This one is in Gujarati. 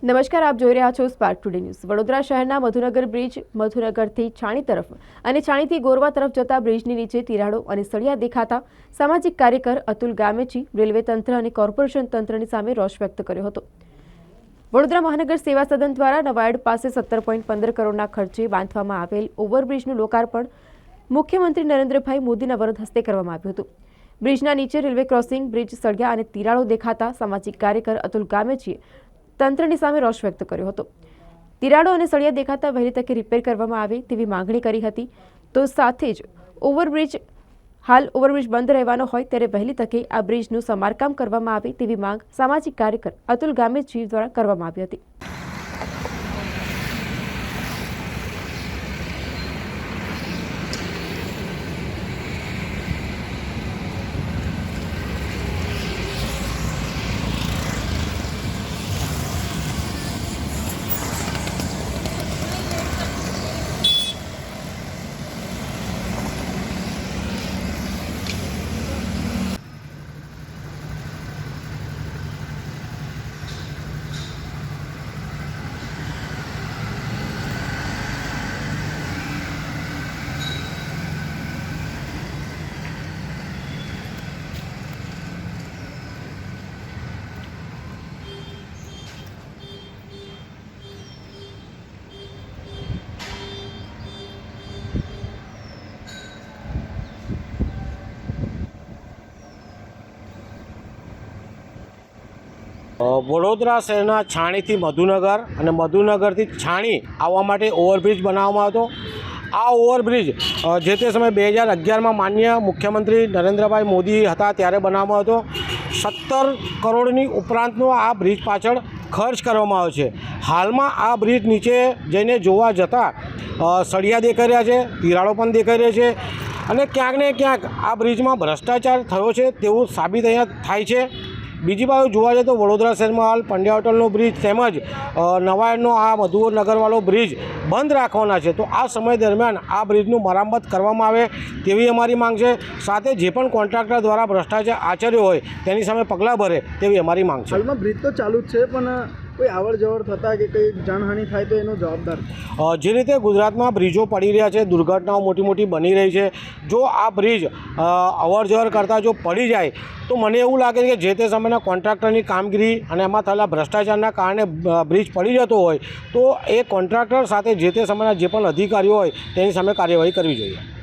નમસ્કાર, આપ જોઈ રહ્યા છો સ્પાર્ક ટુડે ન્યૂઝ। વડોદરા શહેરના મધુનગર બ્રિજ મધુનગરથી છાણી તરફ અને છાણીથી ગોરવા તરફ જતા બ્રિજની નીચે તિરાડો અને સળિયા દેખાતા સામાજિક કાર્યકર અતુલ ગામેચી રેલવે તંત્ર અને કોર્પોરેશન તંત્રની સામે રોષ વ્યક્ત કર્યો હતો। વડોદરા મહાનગર સેવા સદન દ્વારા નવાડ પાસે 17.15 કરોડના ખર્ચે બાંધવામાં આવેલ ઓવરબ્રિજનું લોકાર્પણ મુખ્યમંત્રી નરેન્દ્રભાઈ મોદીના વરદ હસ્તે કરવામાં આવ્યું હતું। બ્રિજના નીચે રેલવે ક્રોસિંગ, બ્રિજ સળિયા અને તિરાડો દેખાતા સામાજિક કાર્યકર અતુલ ગામેચીએ તંત્રની સામે રોષ વ્યક્ત કર્યો હતો। તિરાડો અને સળિયા દેખાતા વહેલી તકે રિપેર કરવામાં આવે તેવી માંગણી કરી હતી। તો સાથે જ હાલ ઓવરબ્રિજ બંધ રહેવાનો હોય ત્યારે વહેલી તકે આ બ્રિજનું સમારકામ કરવામાં આવે તેવી માંગ સામાજિક કાર્યકર અતુલ ગામેચી દ્વારા કરવામાં આવી હતી। વડોદરા શહેરના છાણીથી મધુનગર અને મધુનગરથી છાણી આવવા માટે ઓવરબ્રિજ બનાવવામાં હતો। આ ઓવરબ્રિજ જે તે સમયે 2011માં માનનીય મુખ્યમંત્રી નરેન્દ્રભાઈ મોદી હતા ત્યારે બનાવવામાં હતો। 17 કરોડની ઉપરાંતનો આ બ્રિજ પાછળ ખર્ચ કરવામાં આવ્યો છે। હાલમાં આ બ્રિજ નીચે જઈને જોવા જતાં સળિયા દેખાઈ રહ્યા છે, તિરાડો પણ દેખાઈ રહ્યા છે અને ક્યાંક ને ક્યાંક આ બ્રિજમાં ભ્રષ્ટાચાર થયો છે તેવું સાબિત અહીંયા થાય છે। બીજી બાજુ જોવા જઈએ તો વડોદરા શહેરમાં હાલ પંડ્યા હોટલનો બ્રિજ તેમજ નવાડનો આ મધુનગરવાળો બ્રિજ બંધ રાખવાના છે। તો આ સમય દરમિયાન આ બ્રિજનું મરામત કરવામાં આવે તેવી અમારી માંગ છે। સાથે જે પણ કોન્ટ્રાક્ટર દ્વારા ભ્રષ્ટાચાર આચર્યો હોય તેની સામે પગલાં ભરે તેવી અમારી માંગ છે। હાલમાં બ્રિજ તો ચાલુ જ છે પણ કોઈ આવડ જવડ થતાં કે કંઈ જાનહાનિ થાય તો એનો જવાબદાર જે રીતે ગુજરાતમાં બ્રિજો પડી રહ્યા છે, દુર્ઘટનાઓ મોટી મોટી બની રહી છે, જો આ બ્રિજ અવર જવર કરતાં જો પડી જાય તો મને એવું લાગે છે કે જે તે સમયના કોન્ટ્રાક્ટરની કામગીરી અને એમાં થયેલા ભ્રષ્ટાચારના કારણે બ્રિજ પડી જતો હોય તો એ કોન્ટ્રાક્ટર સાથે જે તે સમયના જે પણ અધિકારીઓ હોય તેની સામે કાર્યવાહી કરવી જોઈએ।